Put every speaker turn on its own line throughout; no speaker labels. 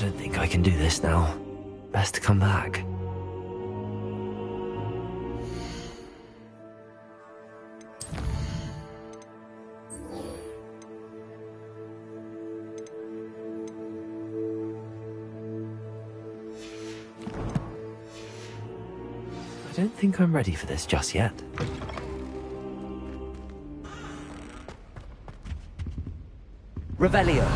don't think I can do this now. Best to come back. I don't think I'm ready for this just yet. Revelio.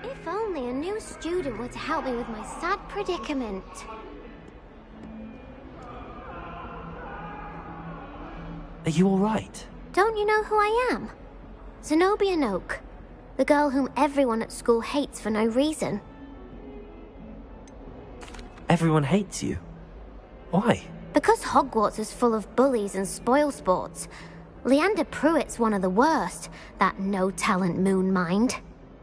If only a new student were to help me with my sad predicament.
Are you all right?
Don't you know who I am? Zenobia Noak, the girl whom everyone at school hates for no reason.
Everyone hates you. Why?
Because Hogwarts is full of bullies and spoilsports. Leander Pruitt's one of the worst, that no-talent moon mind.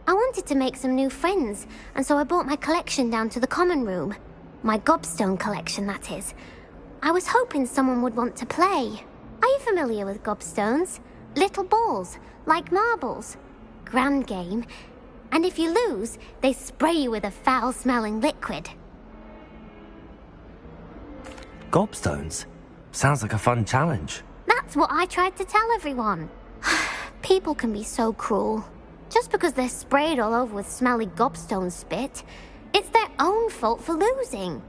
I wanted to make some new friends, and so I brought my collection down to the common room. My gobstone collection, that is. I was hoping someone would want to play. Are you familiar with gobstones? Little balls, like marbles. Grand game. And if you lose, they spray you with a foul-smelling liquid.
Gobstones? Sounds like a fun challenge.
That's what I tried to tell everyone. People can be so cruel. Just because they're sprayed all over with smelly gobstone spit, it's their own fault for losing.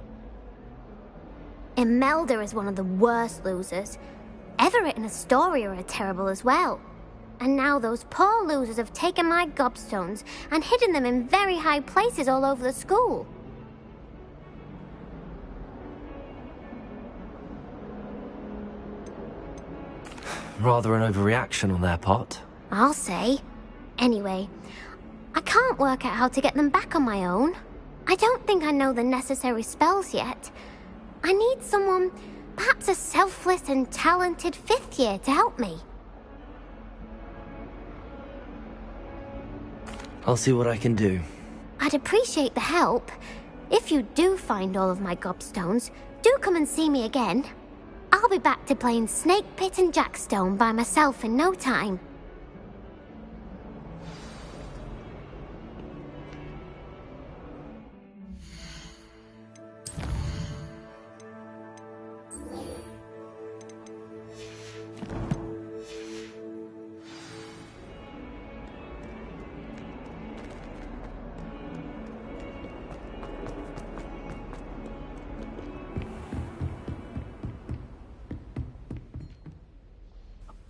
Imelda is one of the worst losers. Everett and Astoria are terrible as well. And now those poor losers have taken my gobstones and hidden them in very high places all over the school.
Rather an overreaction on their part.
I'll say. Anyway, I can't work out how to get them back on my own. I don't think I know the necessary spells yet. I need someone, perhaps a selfless and talented fifth year to help me.
I'll see what I can do.
I'd appreciate the help. If you do find all of my gobstones, do come and see me again. I'll be back to playing Snake Pit and Jackstone by myself in no time.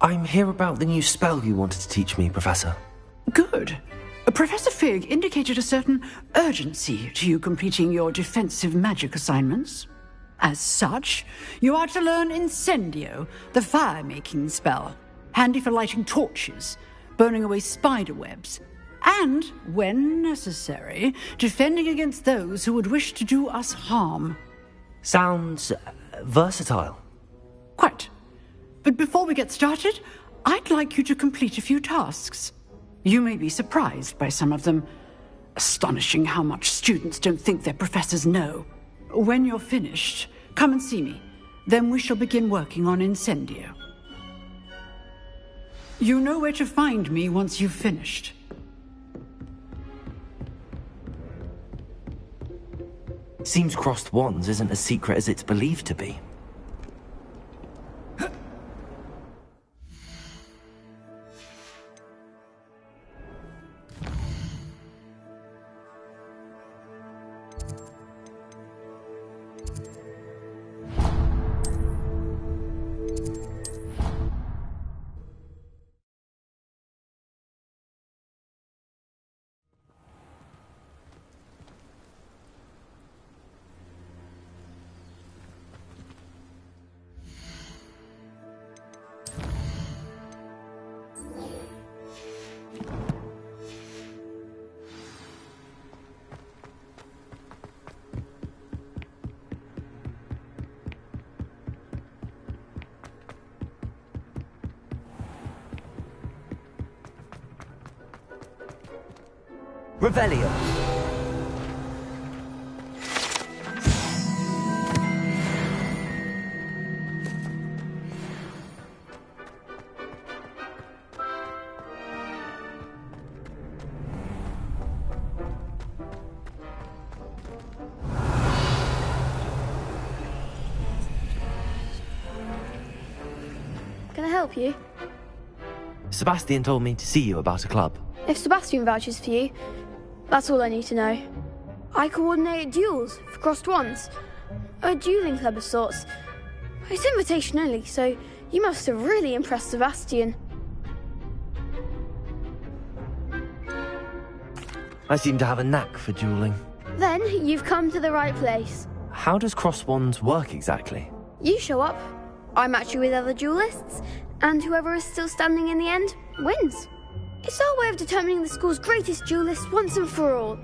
I'm here about the new spell you wanted to teach me, Professor.
Good. Professor Fig indicated a certain urgency to you completing your defensive magic assignments. As such, you are to learn Incendio, the fire-making spell, handy for lighting torches, burning away spider webs, and, when necessary, defending against those who would wish to do us harm.
Sounds versatile.
Quite. But before we get started, I'd like you to complete a few tasks. You may be surprised by some of them. Astonishing how much students don't think their professors know. When you're finished, come and see me. Then we shall begin working on Incendio. You know where to find me once you've finished.
Seems crossed wands isn't as secret as it's believed to be. Revelio.
Can I help you?
Sebastian told me to see you about a club.
If Sebastian vouches for you, that's all I need to know. I coordinate duels for crossed wands. A dueling club of sorts. It's invitation only, so you must have really impressed Sebastian.
I seem to have a knack for dueling.
Then you've come to the right place.
How does crossed wands work exactly?
You show up, I match you with other duelists, and whoever is still standing in the end wins. It's our way of determining the school's greatest duelist once and for all.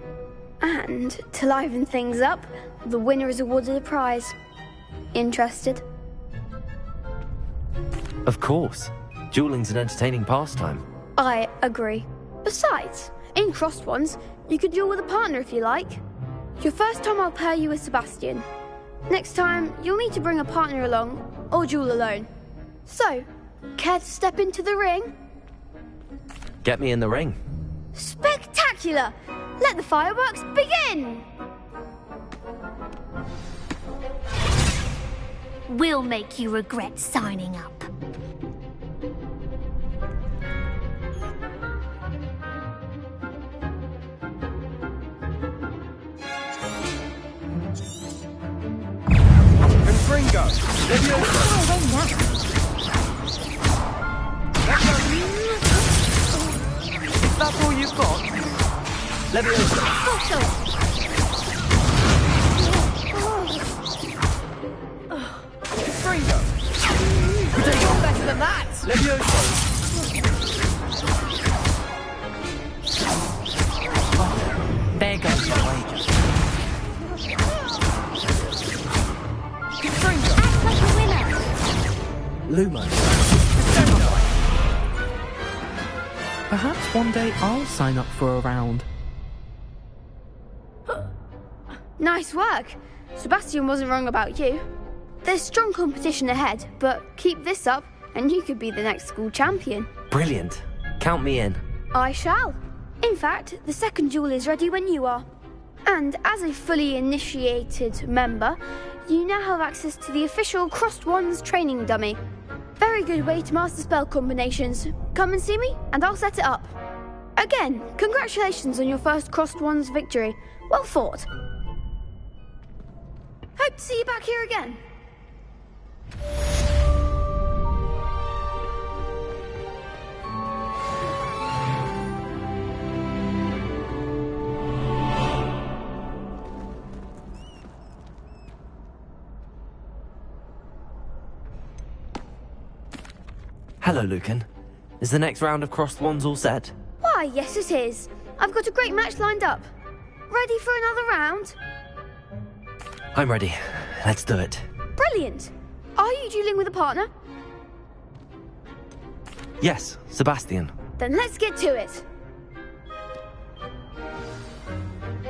And to liven things up, the winner is awarded a prize. Interested?
Of course. Dueling's an entertaining pastime.
I agree. Besides, in crossed ones, you could duel with a partner if you like. Your first time I'll pair you with Sebastian. Next time, you'll need to bring a partner along, or duel alone. So, care to step into the ring?
Get me in the ring.
Spectacular! Let the fireworks begin!
We'll make you regret signing up.
Confringo!
That's all you've got? Leviosa.
Confringo! You're better than that!
Leviosa. There goes the wager.
Confringo!
Act like a winner.
Lumo.
Perhaps one day I'll sign up for a round.
Nice work. Sebastian wasn't wrong about you. There's strong competition ahead, but keep this up and you could be the next school champion.
Brilliant. Count me in.
I shall. In fact, the second duel is ready when you are. And as a fully initiated member, you now have access to the official Crossed Wands training dummy. Very good way to master spell combinations. Come and see me, and I'll set it up. Again, congratulations on your first Crossed Wands victory. Well fought. Hope to see you back here again.
Hello, Lucan. Is the next round of crossed wands all set?
Why, yes it is. I've got a great match lined up. Ready for another round?
I'm ready. Let's do it.
Brilliant. Are you dueling with a partner?
Yes, Sebastian.
Then let's get to it.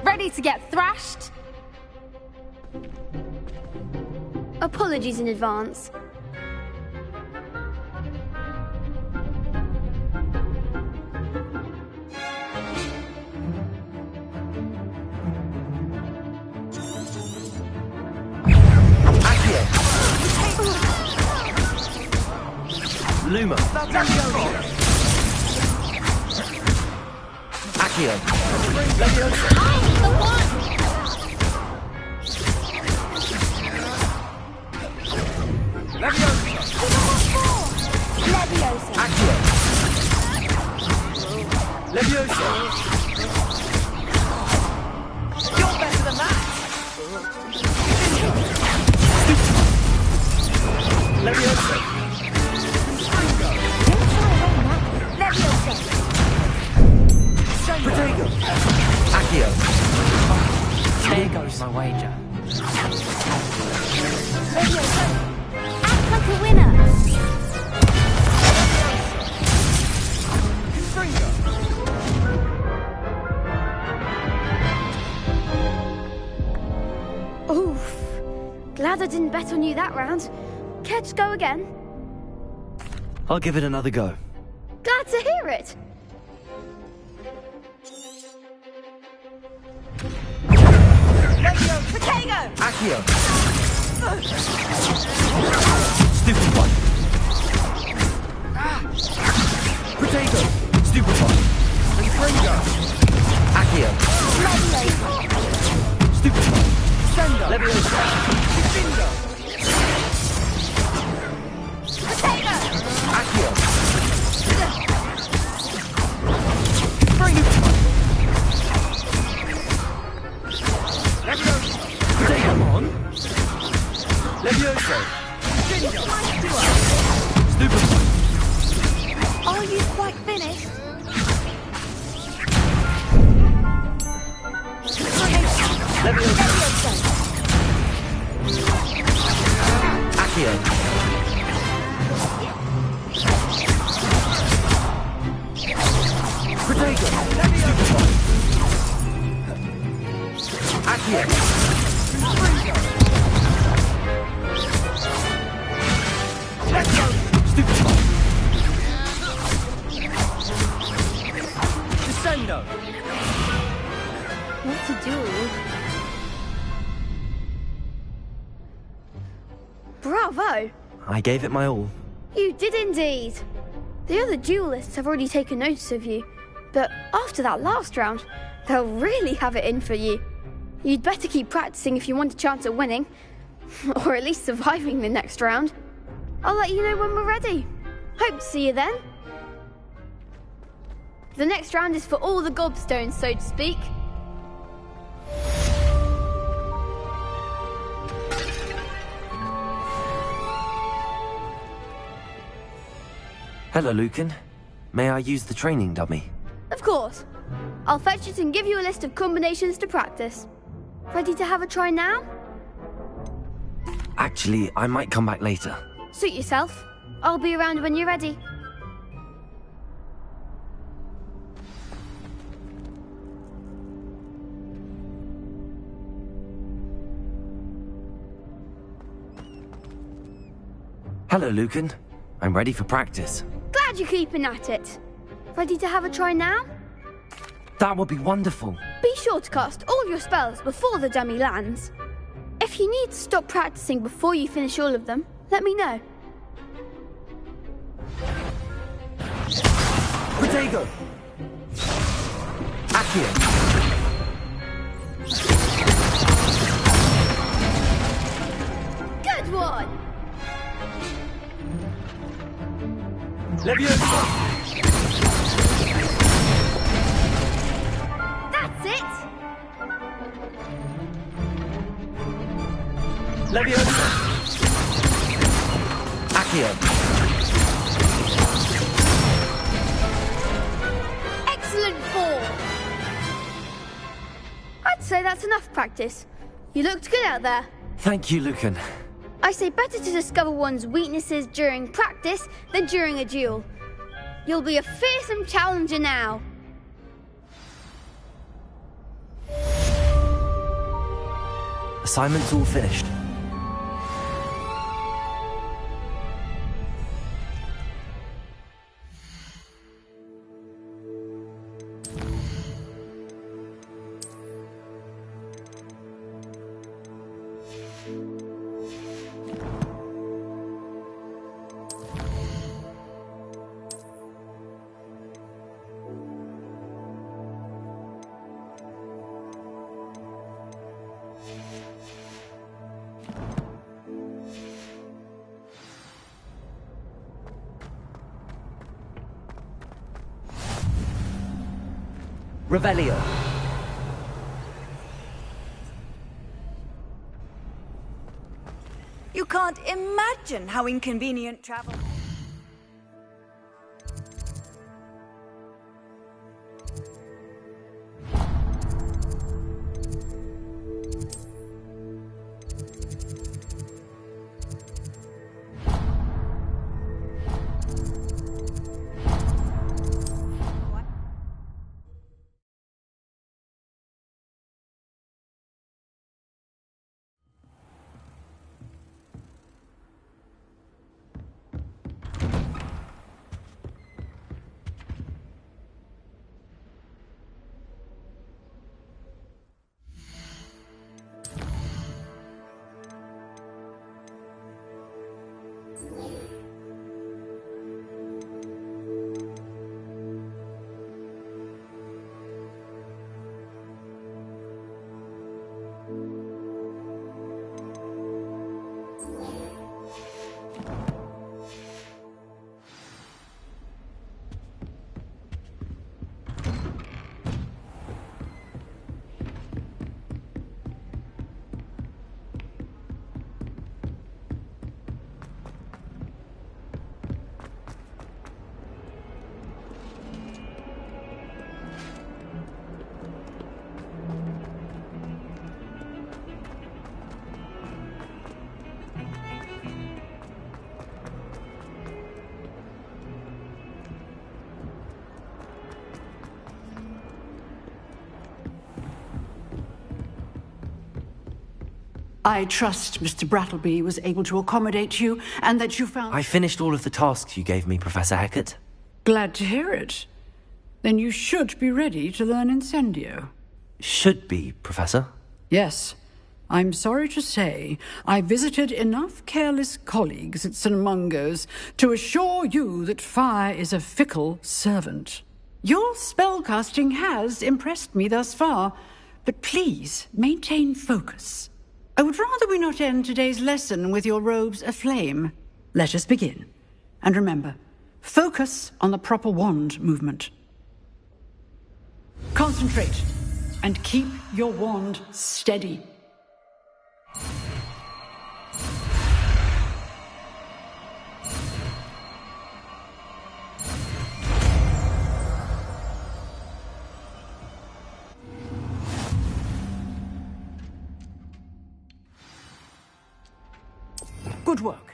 Ready to get thrashed?
Apologies in advance.
Luma. Accio.
I'm the one!
Leviosa.
Accio. Leviosa.
You're better than that!
Leviosa. Protego. Accio.
There goes my wager.
Act like a winner!
didn't bet on you that round. Care to go again?
I'll give it another go.
Glad to hear it.
Potato!
Accio! Stupid one! Potato! Stupid one!
Ringo!
Accio! Stupid one!
Sender!
Leviosa!
Bingo!
Potato!
Accio!
Bring it!
Potato on! Leviosa! Stupid one!
Are you quite finished?
Leviosa! Accio! Potato! Stupid one! Accio! Stupid one!
Descendo!
What to do? Bravo!
I gave it my all.
You did indeed. The other duelists have already taken notice of you, but after that last round, they'll really have it in for you. You'd better keep practicing if you want a chance at winning, or at least surviving the next round. I'll let you know when we're ready. Hope to see you then. The next round is for all the gobstones, so to speak.
Hello, Lucan. May I use the training dummy?
Of course. I'll fetch it and give you a list of combinations to practice. Ready to have a try now?
Actually, I might come back later.
Suit yourself. I'll be around when you're ready.
Hello, Lucan. I'm ready for practice.
Glad you're keeping at it. Ready to have a try now?
That would be wonderful.
Be sure to cast all your spells before the dummy lands. If you need to stop practicing before you finish all of them, let me know.
Potato! Accio!
Good one!
Leviosa!
That's it!
Leviosa! Accio!
Excellent ball! I'd say that's enough practice. You looked good out there.
Thank you, Lucan.
I say better to discover one's weaknesses during practice than during a duel. You'll be a fearsome challenger now.
Assignment's all finished. Revelio.
You can't imagine how inconvenient travel...
I trust Mr. Brattleby was able to accommodate you, and that you found...
I finished all of the tasks you gave me, Professor Hecat.
Glad to hear it. Then you should be ready to learn Incendio.
Should be, Professor.
Yes. I'm sorry to say, I visited enough careless colleagues at St. Mungo's to assure you that fire is a fickle servant. Your spellcasting has impressed me thus far, but please maintain focus. I would rather we not end today's lesson with your robes aflame. Let us begin. And remember, focus on the proper wand movement. Concentrate, and keep your wand steady. Good work.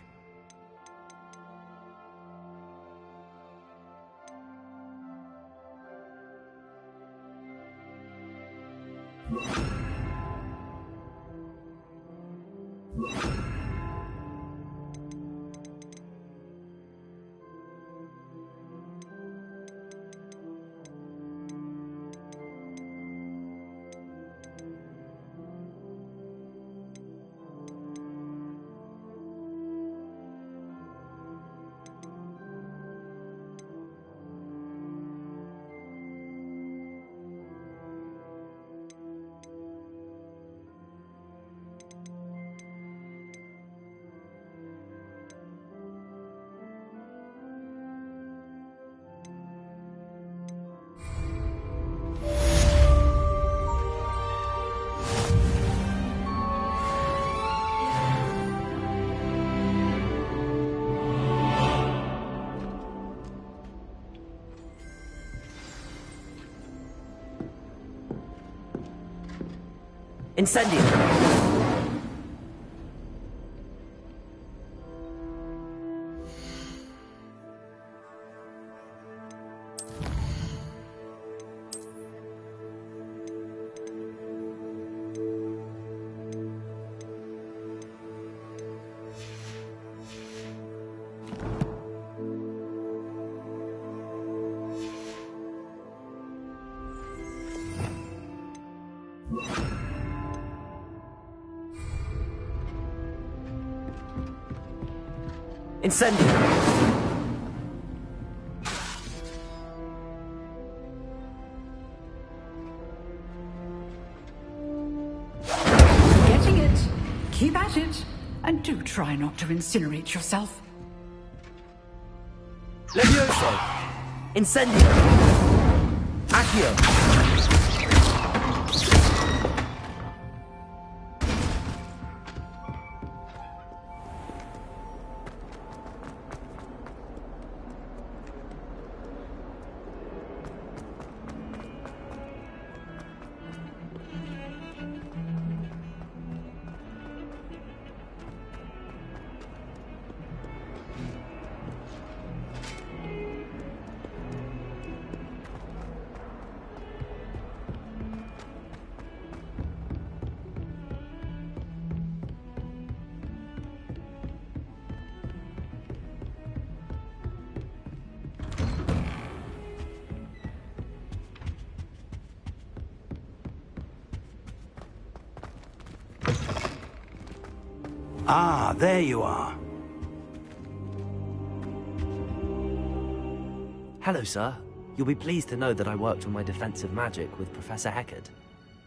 Incendio! Incendio!
Getting it. Keep at it. And do try not to incinerate yourself.
Levioso! Incendio! Accio!
Ah, there you are.
Hello, sir. You'll be pleased to know that I worked on my defensive magic with Professor Hecat.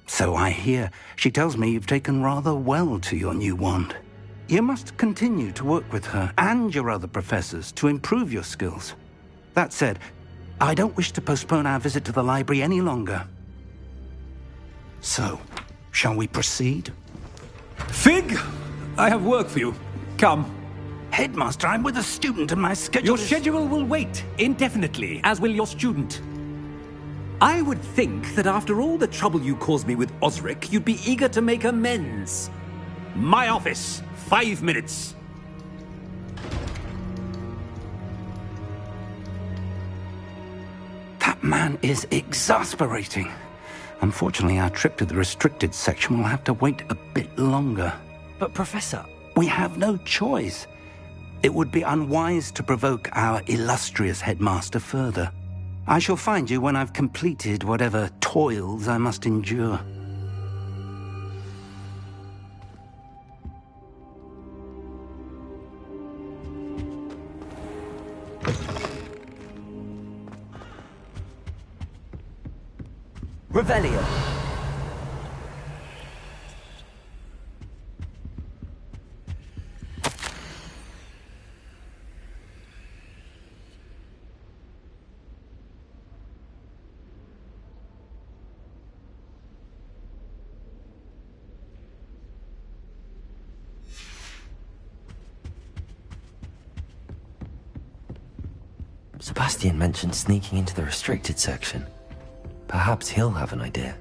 So I hear. She tells me you've taken rather well to your new wand. You must continue to work with her and your other professors to improve your skills. That said, I don't wish to postpone our visit to the library any longer. So, shall we proceed?
Fig! I have work for you. Come.
Headmaster, I'm with a student and my schedule
Your schedule will wait indefinitely, as will your student. I would think that after all the trouble you caused me with Osric, you'd be eager to make amends. My office, 5 minutes.
That man is exasperating. Unfortunately, our trip to the restricted section will have to wait a bit longer.
But Professor...
We have no choice. It would be unwise to provoke our illustrious headmaster further. I shall find you when I've completed whatever toils I must endure.
Revelio. Sebastian mentioned sneaking into the restricted section. Perhaps he'll have an idea.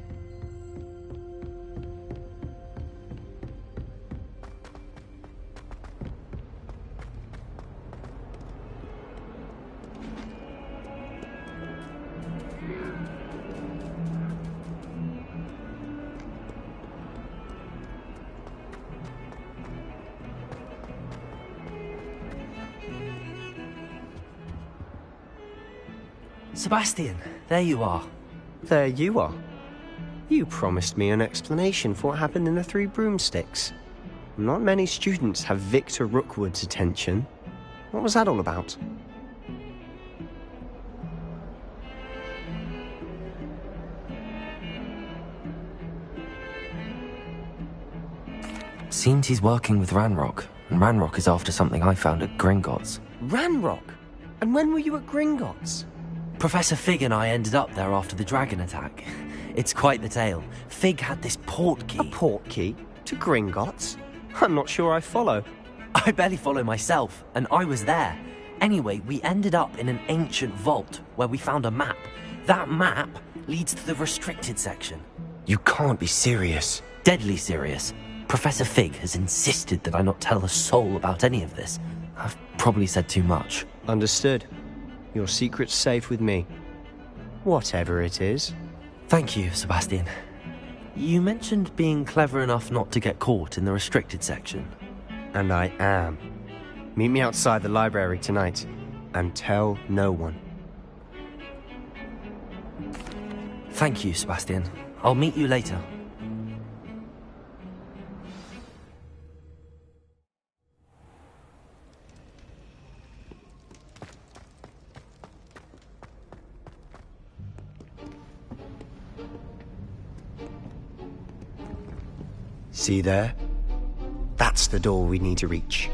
Sebastian, there you are.
There you are. You promised me an explanation for what happened in the Three Broomsticks. Not many students have Victor Rookwood's attention. What was that all about?
Seems he's working with Ranrock, and Ranrock is after something I found at Gringotts.
Ranrock? And when were you at Gringotts?
Professor Fig and I ended up there after the dragon attack. It's quite the tale. Fig had this port key.
A port key? To Gringotts? I'm not sure I follow.
I barely follow myself, and I was there. Anyway, we ended up in an ancient vault where we found a map. That map leads to the restricted section.
You can't be serious.
Deadly serious. Professor Fig has insisted that I not tell a soul about any of this. I've probably said too much.
Understood. Your secret's safe with me. Whatever it is.
Thank you, Sebastian. You mentioned being clever enough not to get caught in the restricted section.
And I am. Meet me outside the library tonight, and tell no one.
Thank you, Sebastian. I'll meet you later.
See there? That's the door we need to reach.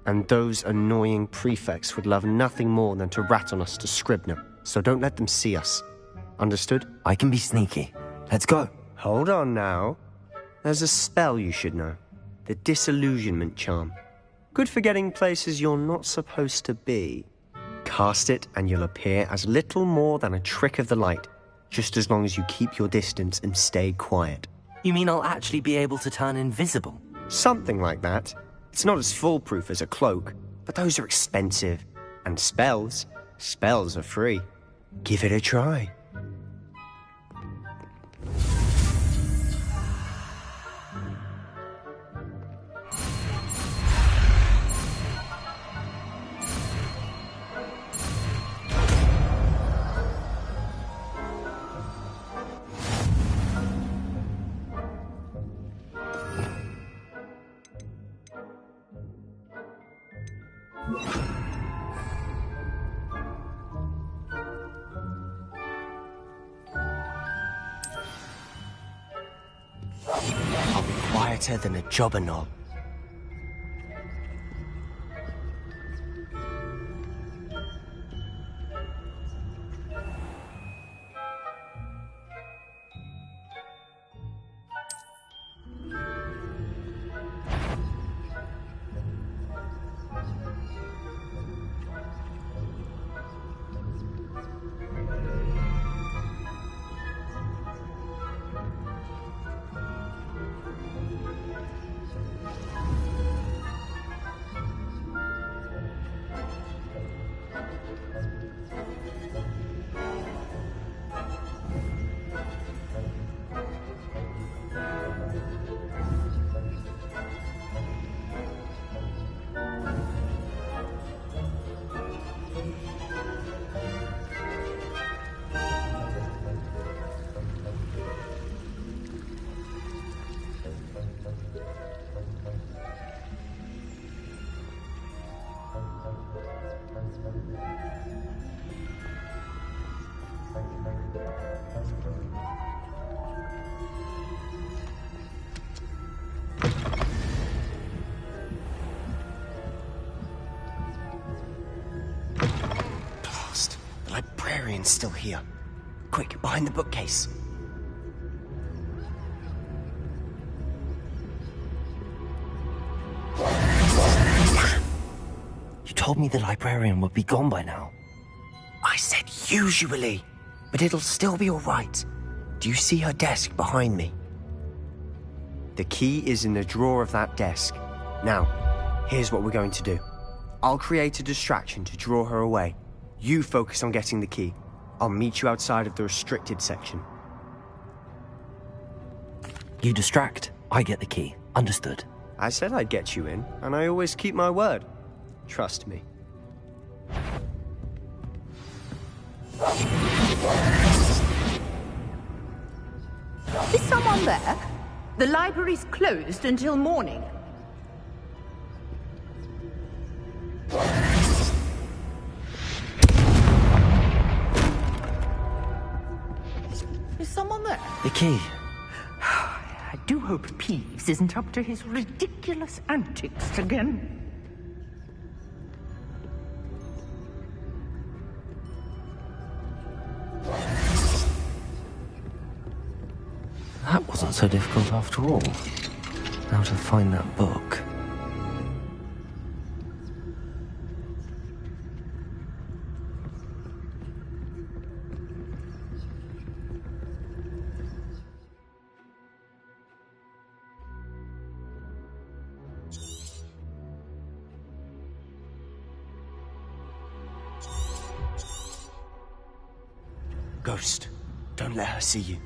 And those annoying prefects would love nothing more than to rat on us to Scribner, so don't let them see us. Understood?
I can be sneaky. Let's go.
Hold on now. There's a spell you should know. The Disillusionment Charm. Good for getting places you're not supposed to be. Cast it and you'll appear as little more than a trick of the light, just as long as you keep your distance and stay quiet.
You mean I'll actually be able to turn invisible?
Something like that. It's not as foolproof as a cloak, but those are expensive. And spells are free. Give it a try. I'll be quieter than a jobberknoll. Blast! The librarian's still here. Quick, behind the bookcase.
You told me the librarian would be gone by now.
I said usually, but it'll still be all right. Do you see her desk behind me? The key is in the drawer of that desk. Now, here's what we're going to do. I'll create a distraction to draw her away. You focus on getting the key. I'll meet you outside of the restricted section.
You distract, I get the key. Understood.
I said I'd get you in, and I always keep my word. Trust me.
Is someone there? The library's closed until morning. Is someone there?
The key.
I do hope Peeves isn't up to his ridiculous antics again.
That wasn't so difficult after all. Now to find that book.
Ghost, don't let her see you.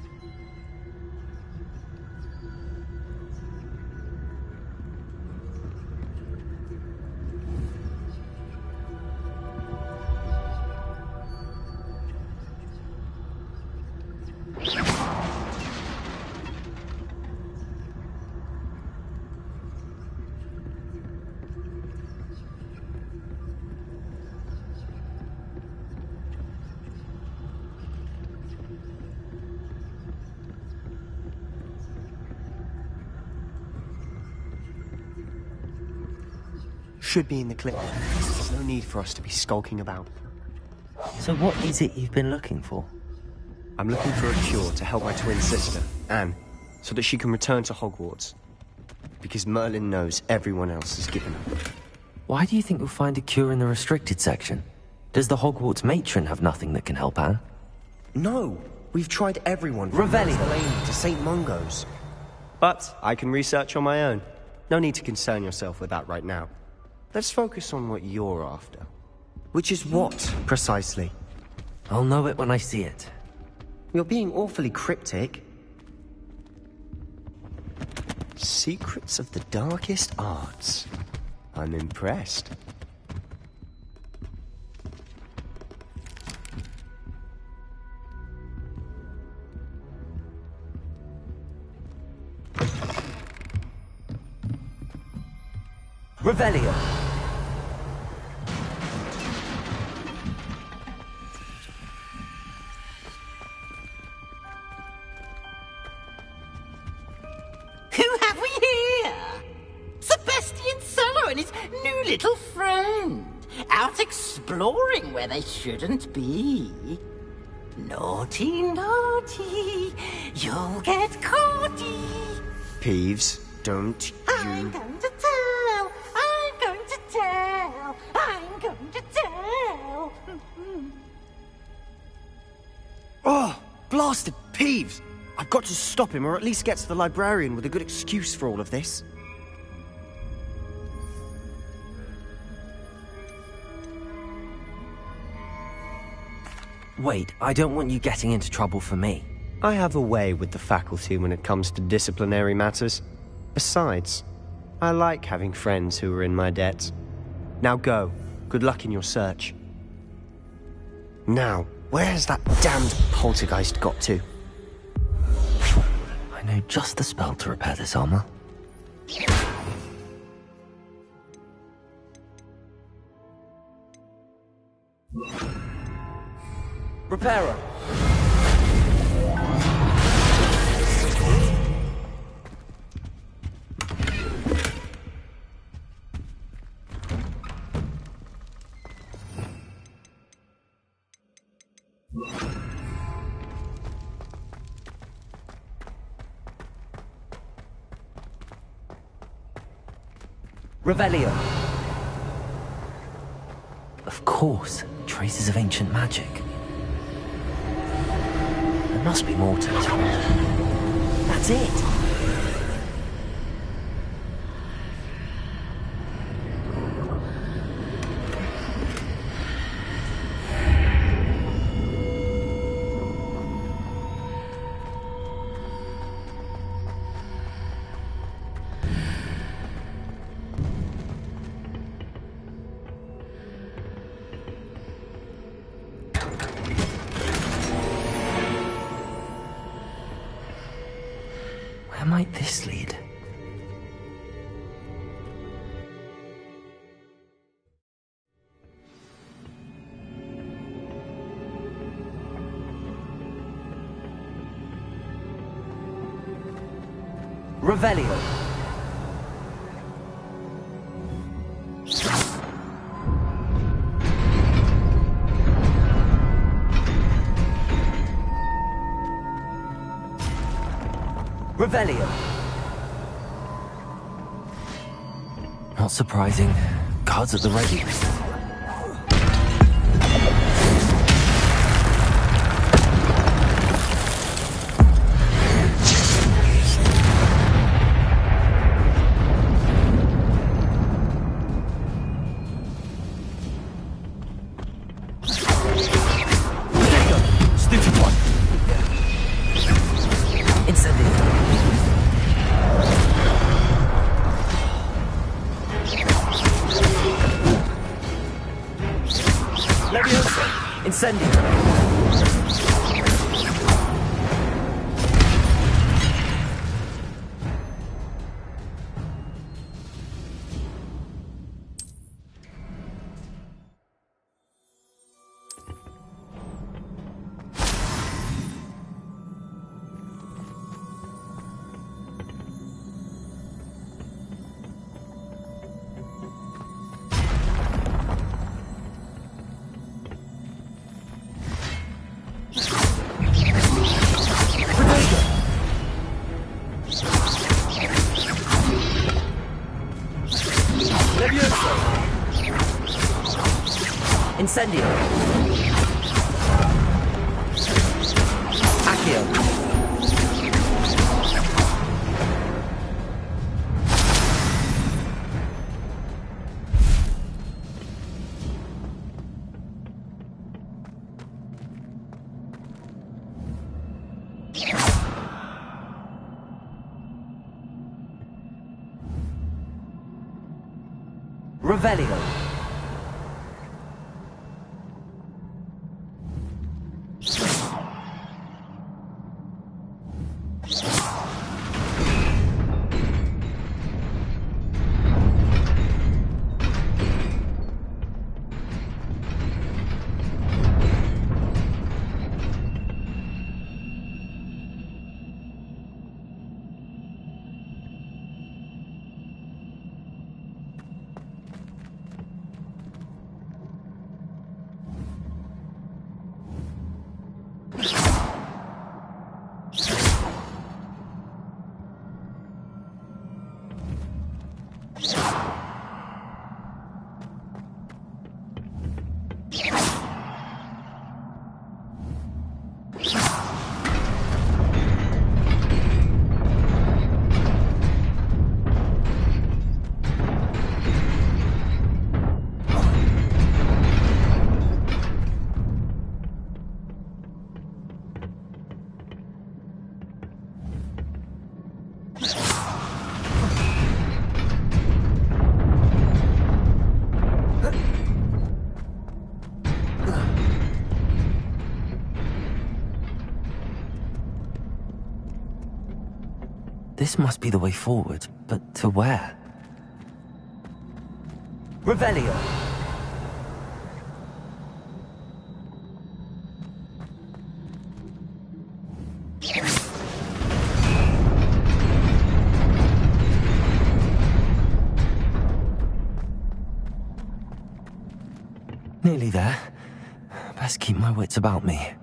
Should be in the clip. There's no need for us to be skulking about.
So what is it you've been looking for?
I'm looking for a cure to help my twin sister, Anne, so that she can return to Hogwarts. Because Merlin knows everyone else has given up.
Why do you think you'll find a cure in the restricted section? Does the Hogwarts matron have nothing that can help Anne?
No! We've tried everyone from
Revelio
Lane to St. Mungo's. But I can research on my own. No need to concern yourself with that right now. Let's focus on what you're after. Which is what, precisely?
I'll know it when I see it.
You're being awfully cryptic. Secrets of the darkest arts. I'm impressed.
Revelio.
Who have we here? Sebastian Solo and his new little friend. Out exploring where they shouldn't be. Naughty, naughty. You'll get caughty.
Peeves, don't
I'm going to tell. I'm going to tell. I'm going to tell.
Oh, blasted Peeves! I've got to stop him, or at least get to the librarian with a good excuse for all of this.
Wait, I don't want you getting into trouble for me.
I have a way with the faculty when it comes to disciplinary matters. Besides, I like having friends who are in my debt. Now go. Good luck in your search. Now, where's that damned poltergeist got to?
I know just the spell to repair this armor. Repairer. Revelio. Of course, traces of ancient magic. There must be more to it. That's it! Where might this lead? Revelio. Revelio. Not surprising. Guards at the ready. Stupid one. Incendio. Leviosa. Incendio. Incendio. Accio. Revelio. This must be the way forward, but to where? Revelio. Nearly there. Best keep my wits about me.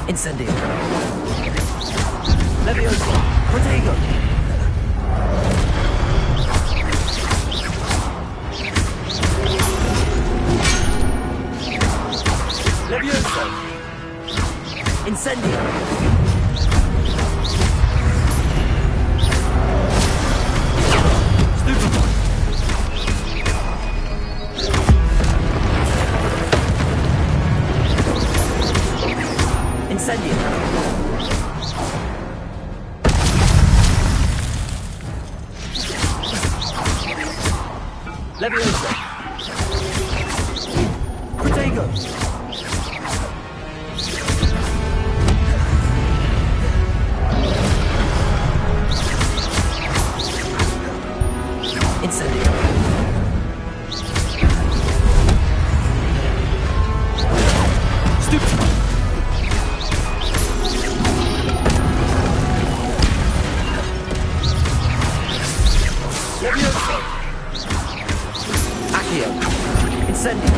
Incendio. Levioso. Protego. Levioso. Incendio. Stupefy. Incendio. Levioso. Protego. Incendio. Stupefy. Levioso. Accio. Incendio.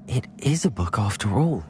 It is a book after all.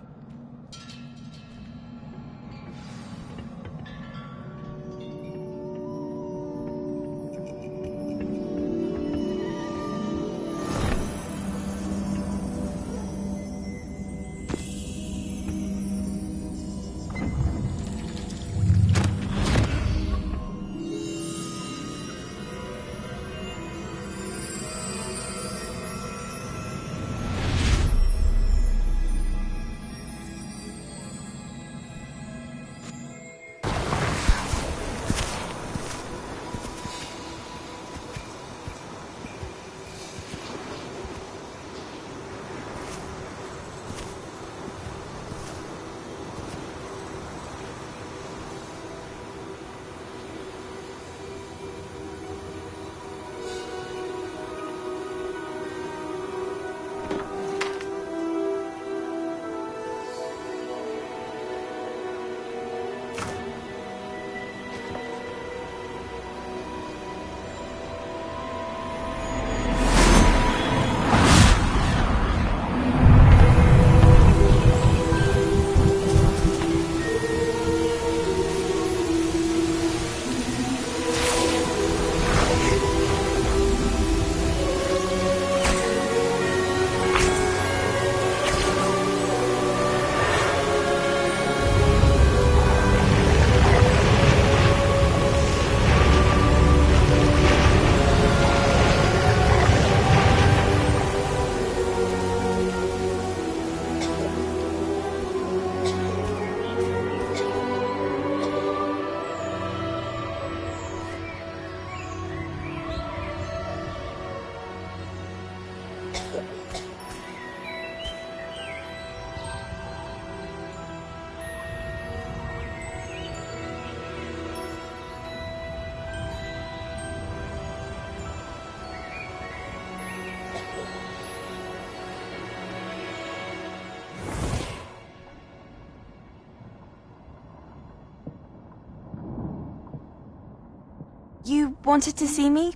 You wanted to see me?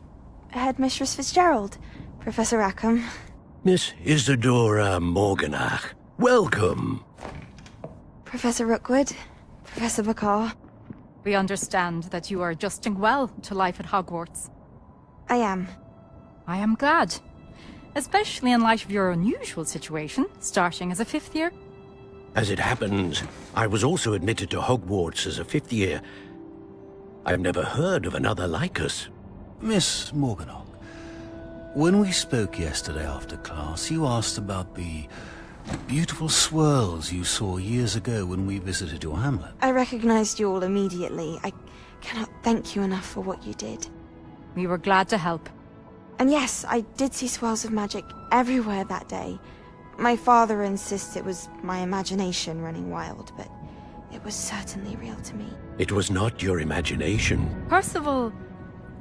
Headmistress Fitzgerald, Professor Rackham.
Miss Isadora Morganach, welcome.
Professor Rookwood, Professor Bakar.
We understand that you are adjusting well to life at Hogwarts.
I am.
I am glad. Especially in light of your unusual situation, starting as a 5th year.
As it happens, I was also admitted to Hogwarts as a 5th year. I've never heard of another like us.
Miss Morganach, when we spoke yesterday after class, you asked about the beautiful swirls you saw years ago when we visited your hamlet.
I recognized you all immediately. I cannot thank you enough for what you did.
We were glad to help.
And yes, I did see swirls of magic everywhere that day. My father insists it was my imagination running wild, but it was certainly real to me.
It was not your imagination.
Percival,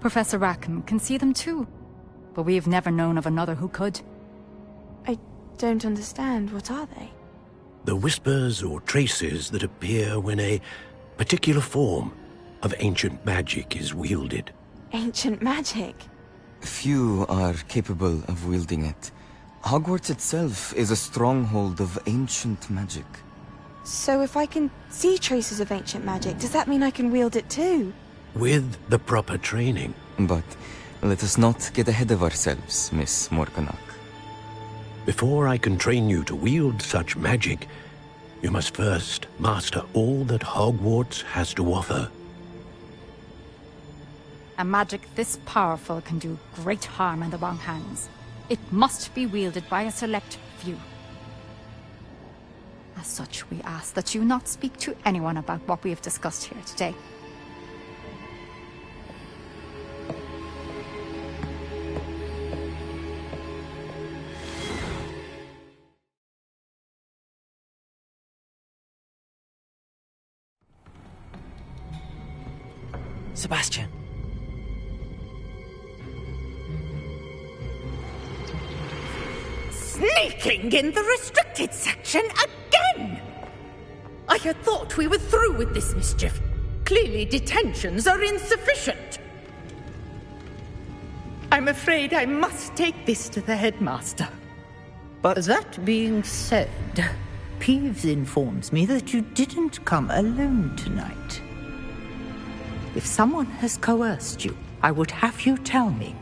Professor Rackham can see them too. But we have never known of another who could.
I don't understand. What are they?
The whispers or traces that appear when a particular form of ancient magic is wielded.
Ancient magic?
Few are capable of wielding it. Hogwarts itself is a stronghold of ancient magic.
So if I can see traces of ancient magic, does that mean I can wield it too?
With the proper training.
But let us not get ahead of ourselves, Miss Morganach.
Before I can train you to wield such magic, you must first master all that Hogwarts has to offer.
A magic this powerful can do great harm in the wrong hands. It must be wielded by a select few. As such, we ask that you not speak to anyone about what we have discussed here today.
Sebastian.
Sneaking in the restricted section again! I had thought we were through with this mischief. Clearly detentions are insufficient. I'm afraid I must take this to the headmaster.
But
that being said,
Peeves informs me that you didn't come alone tonight. If someone has coerced you, I would have you tell me.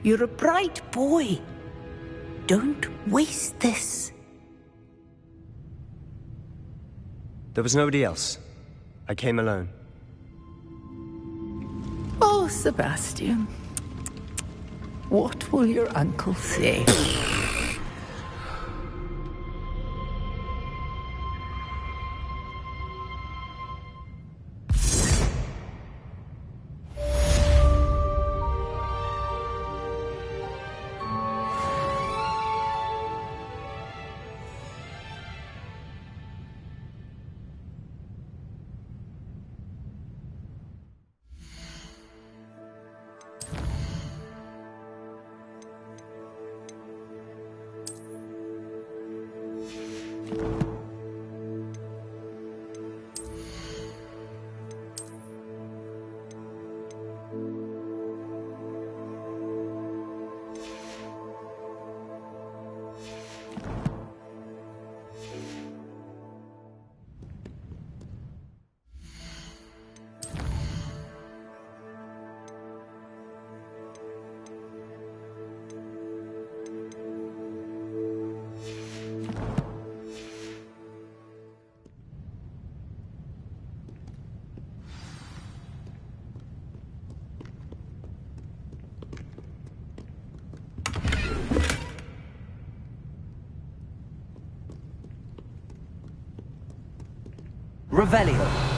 You're a bright boy. Don't waste this.
There was nobody else. I came alone.
Oh, Sebastian. What will your uncle say?
Revelio.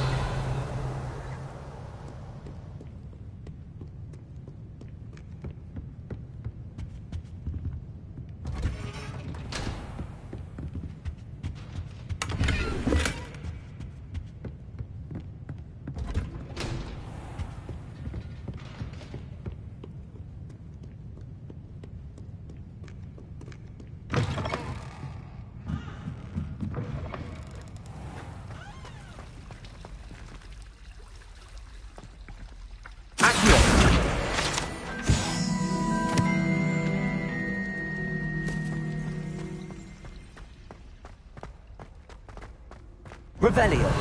Revelio.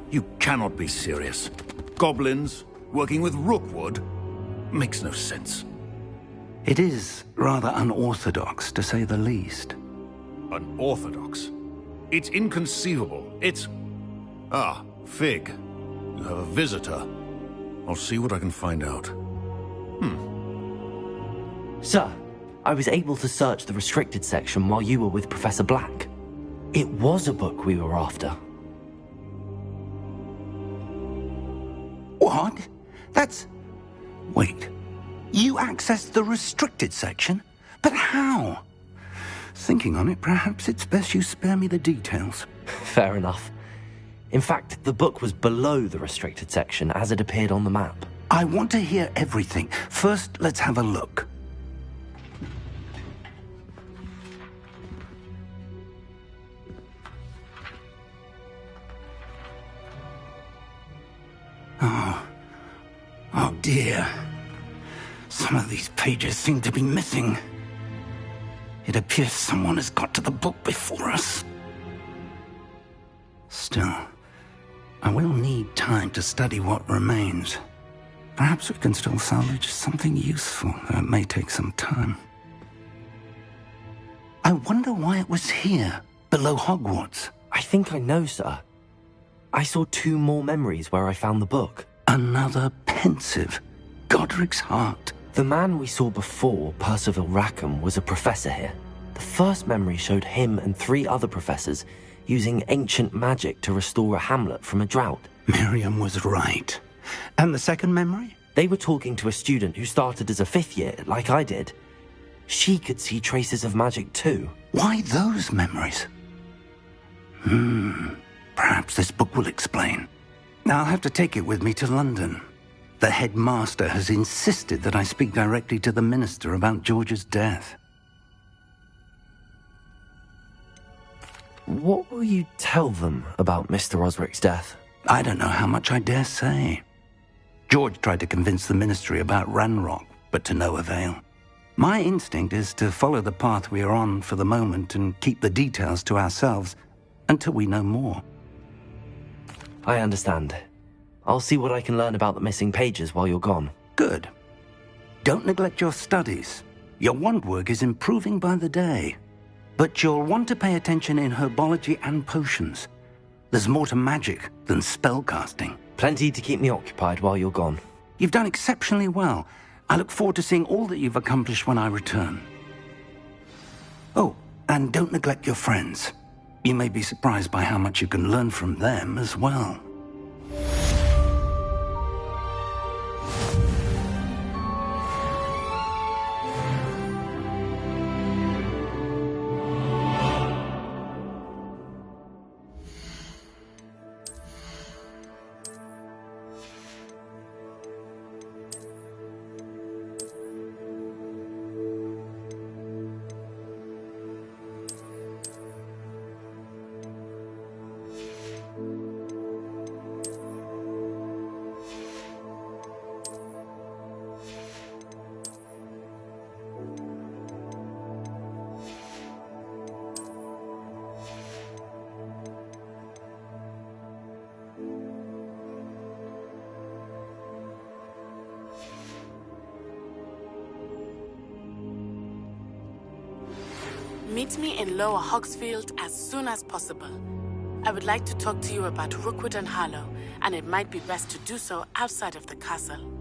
You cannot be serious. Goblins working with Rookwood? Makes no sense.
It is rather unorthodox, to say the least.
Unorthodox? It's inconceivable. It's... Ah, Fig. You have a visitor. I'll see what I can find out.
Sir, I was able to search the restricted section while you were with Professor Black. It was a book we were after.
What? That's... Wait. You accessed the restricted section? But how? Thinking on it, perhaps it's best you spare me the details.
Fair enough. In fact, the book was below the restricted section as it appeared on the map.
I want to hear everything. First, let's have a look. Oh dear. Some of these pages seem to be missing. It appears someone has got to the book before us. Still, I will need time to study what remains. Perhaps we can still salvage something useful, though it may take some time. I wonder why it was here, below Hogwarts.
I think I know, sir. I saw 2 more memories where I found the book.
Another pensive. Godric's heart.
The man we saw before, Percival Rackham, was a professor here. The first memory showed him and 3 other professors using ancient magic to restore a hamlet from a drought.
Miriam was right. And the second memory?
They were talking to a student who started as a 5th year, like I did. She could see traces of magic too.
Why those memories? Perhaps this book will explain. I'll have to take it with me to London. The headmaster has insisted that I speak directly to the minister about George's death.
What will you tell them about Mr. Osric's death?
I don't know how much I dare say. George tried to convince the ministry about Ranrock, but to no avail. My instinct is to follow the path we are on for the moment and keep the details to ourselves until we know more.
I understand. I'll see what I can learn about the missing pages while you're gone.
Good. Don't neglect your studies. Your wand work is improving by the day. But you'll want to pay attention in herbology and potions. There's more to magic than spellcasting.
Plenty to keep me occupied while you're gone.
You've done exceptionally well. I look forward to seeing all that you've accomplished when I return. Oh, and don't neglect your friends. You may be surprised by how much you can learn from them as well.
Meet me in Lower Hogsfield as soon as possible. I would like to talk to you about Rookwood and Harlow, and it might be best to do so outside of the castle.